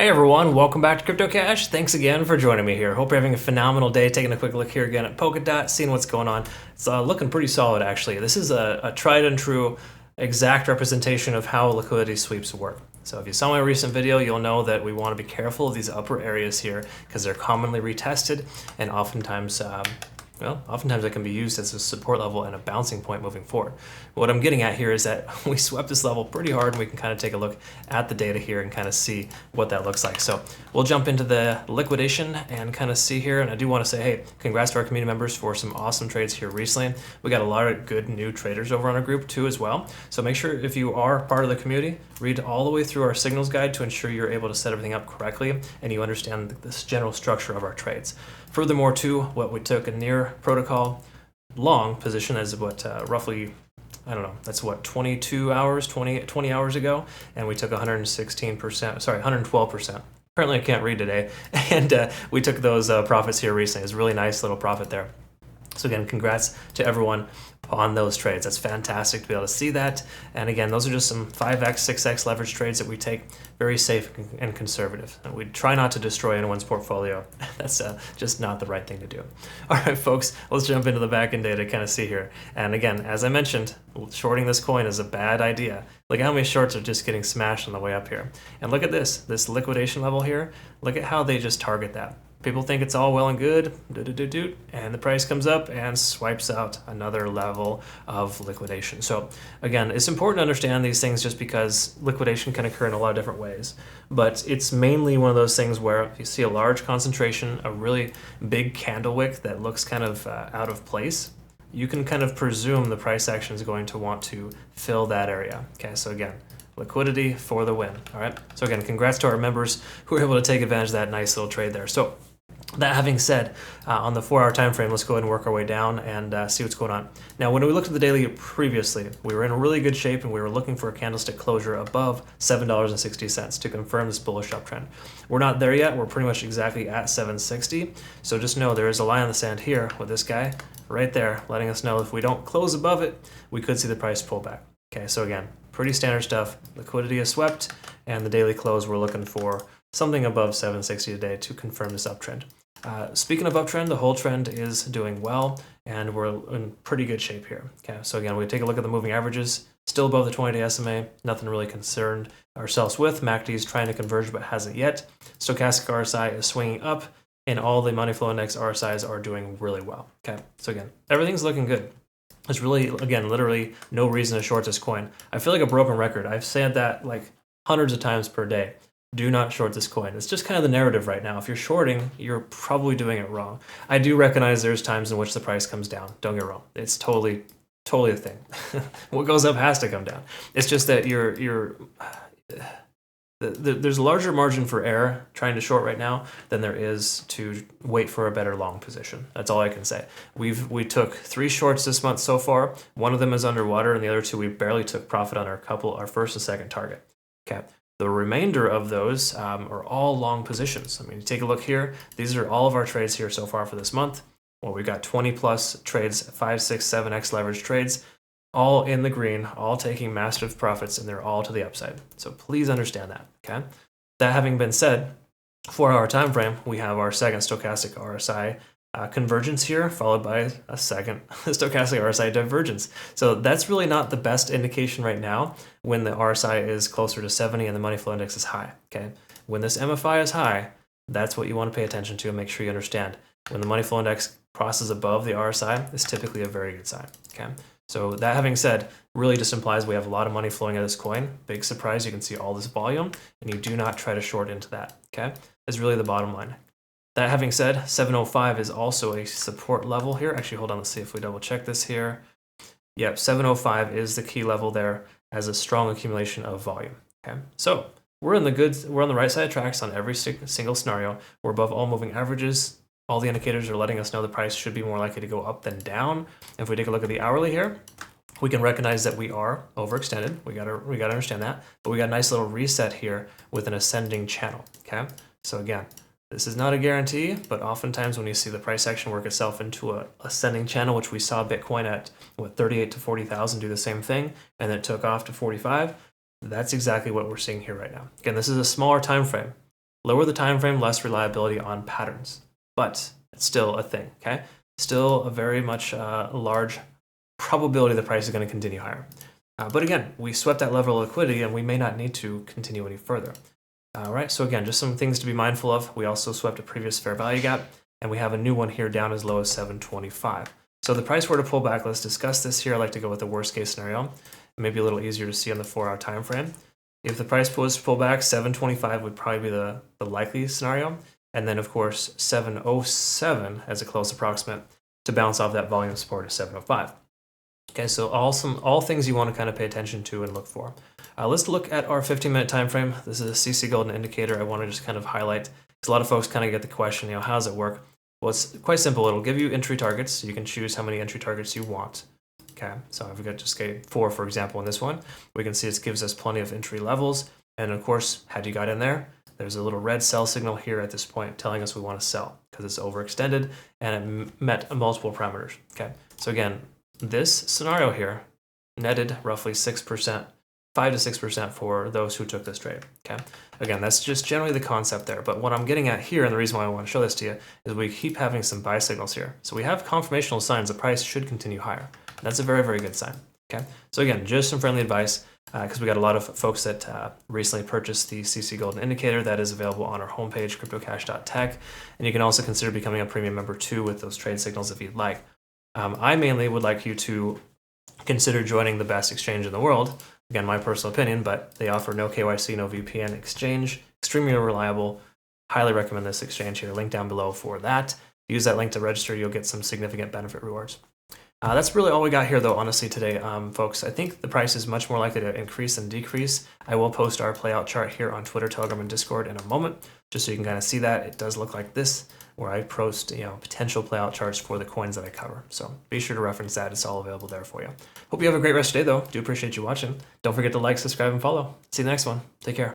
Hey everyone, welcome back to Crypto Cash. Thanks again for joining me here. Hope you're having a phenomenal day. Taking a quick look here again at Polkadot, seeing what's going on. It's looking pretty solid actually. This is a tried and true exact representation of how liquidity sweeps work. So if you saw my recent video, you'll know that we want to be careful of these upper areas here because they're commonly retested and oftentimes oftentimes it can be used as a support level and a bouncing point moving forward. What I'm getting at here is that we swept this level pretty hard, and we can kind of take a look at the data here and kind of see what that looks like. So we'll jump into the liquidation and kind of see here. And I do want to say, hey, congrats to our community members for some awesome trades here recently. We got a lot of good new traders over on our group too as well. So make sure if you are part of the community, read all the way through our signals guide to ensure you're able to set everything up correctly and you understand this general structure of our trades. Furthermore, too, what we took a near protocol long position as what roughly, I don't know, that's what, 22 hours, 20 hours ago, and we took 116%, sorry, 112%. Apparently I can't read today, and we took those profits here recently. It's a really nice little profit there. So again, congrats to everyone on those trades. That's fantastic to be able to see that. And again, those are just some 5x, 6x leverage trades that we take very safe and conservative. And we try not to destroy anyone's portfolio. That's just not the right thing to do. All right, folks, let's jump into the backend data to kind of see here. And again, as I mentioned, shorting this coin is a bad idea. Look at how many shorts are just getting smashed on the way up here. And look at this liquidation level here. Look at how they just target that. People think it's all well and good, and the price comes up and swipes out another level of liquidation. So again, it's important to understand these things just because liquidation can occur in a lot of different ways. But it's mainly one of those things where if you see a large concentration, a really big candle wick that looks kind of out of place, you can kind of presume the price action is going to want to fill that area. Okay, so again, liquidity for the win. All right, so again, congrats to our members who were able to take advantage of that nice little trade there. So that having said, on the 4-hour time frame, let's go ahead and work our way down and see what's going on. Now, when we looked at the daily previously, we were in a really good shape and we were looking for a candlestick closure above $7.60 to confirm this bullish uptrend. We're not there yet. We're pretty much exactly at $7.60. So just know there is a line in the sand here with this guy right there, letting us know if we don't close above it, we could see the price pull back. Okay, so again, pretty standard stuff. Liquidity is swept, and the daily close, we're looking for something above 760 today to confirm this uptrend. Speaking of uptrend, the whole trend is doing well, and we're in pretty good shape here. Okay, so again, we take a look at the moving averages, still above the 20-day SMA, nothing really concerned ourselves with. MACD is trying to converge, but hasn't yet. Stochastic RSI is swinging up, and all the money flow index RSIs are doing really well. Okay, so again, everything's looking good. There's really, again, literally no reason to short this coin. I feel like a broken record. I've said that like hundreds of times per day. Do not short this coin. It's just kind of the narrative right now. If you're shorting, you're probably doing it wrong. I do recognize there's times in which the price comes down. Don't get wrong. It's totally a thing. What goes up has to come down. It's just that there's a larger margin for error trying to short right now than there is to wait for a better long position. That's all I can say. We took 3 shorts this month so far. One of them is underwater, and the other 2 we barely took profit on our first and second target. Okay. The remainder of those are all long positions. I mean, you take a look here. These are all of our trades here so far for this month. Well, we've got 20 plus trades, 5, 6, 7x leverage trades, all in the green, all taking massive profits, and they're all to the upside. So please understand that, okay? That having been said, 4-hour time frame, we have our second stochastic RSI convergence here, followed by a second stochastic RSI divergence. So that's really not the best indication right now when the RSI is closer to 70 and the money flow index is high. Okay, when this MFI is high, that's what you want to pay attention to and make sure you understand. When the money flow index crosses above the RSI, it's typically a very good sign. Okay, so that having said, really just implies we have a lot of money flowing out of this coin. Big surprise, you can see all this volume, and you do not try to short into that. Okay, that's really the bottom line. That having said, 705 is also a support level here. Actually, hold on, let's see if we double check this here. Yep, 705 is the key level there as a strong accumulation of volume. Okay, so we're on the right side of tracks on every single scenario. We're above all moving averages. All the indicators are letting us know the price should be more likely to go up than down. If we take a look at the hourly here, we can recognize that we are overextended. We gotta understand that. But we got a nice little reset here with an ascending channel. Okay, so again, this is not a guarantee, but oftentimes when you see the price action work itself into a ascending channel, which we saw Bitcoin at 38 to 40,000 do the same thing, and then it took off to 45, that's exactly what we're seeing here right now. Again, this is a smaller time frame, Lower the time frame, less reliability on patterns, but it's still a thing, okay? Still a very much large probability the price is going to continue higher. But again, we swept that level of liquidity and we may not need to continue any further. All right, so again, just some things to be mindful of. We also swept a previous fair value gap, and we have a new one here down as low as 725. So the price were to pull back, let's discuss this here. I like to go with the worst case scenario. It may be a little easier to see on the 4-hour time frame. If the price was to pull back, 725 would probably be the likely scenario. And then, of course, 707 as a close approximate to bounce off that volume support of 705. Okay, so all things you want to kind of pay attention to and look for. Let's look at our 15-minute time frame. This is a CC Golden indicator. I want to just kind of highlight, because a lot of folks kind of get the question, how does it work? Well, it's quite simple. It'll give you entry targets. So you can choose how many entry targets you want. Okay, so if we got just get 4, for example, in this one, we can see it gives us plenty of entry levels. And of course, had you got in there, there's a little red sell signal here at this point telling us we want to sell because it's overextended and it met multiple parameters. Okay, so again, this scenario here netted roughly 6%, 5 to 6% for those who took this trade. Okay, again, that's just generally the concept there. But what I'm getting at here, and the reason why I want to show this to you, is we keep having some buy signals here. So we have confirmational signs the price should continue higher. That's a very, very good sign. Okay, so again, just some friendly advice because we got a lot of folks that recently purchased the CC Golden indicator that is available on our homepage, cryptocash.tech, and you can also consider becoming a premium member too with those trade signals if you'd like. I mainly would like you to consider joining the best exchange in the world. Again, my personal opinion, but they offer no KYC, no VPN exchange, extremely reliable. Highly recommend this exchange here. Link down below for that. Use that link to register. You'll get some significant benefit rewards. That's really all we got here, though, honestly, today, folks. I think the price is much more likely to increase than decrease. I will post our playout chart here on Twitter, Telegram, and Discord in a moment, just so you can kind of see that. It does look like this, where I post potential playout charts for the coins that I cover. So be sure to reference that. It's all available there for you. Hope you have a great rest of your day, though. Do appreciate you watching. Don't forget to like, subscribe, and follow. See you in the next one. Take care.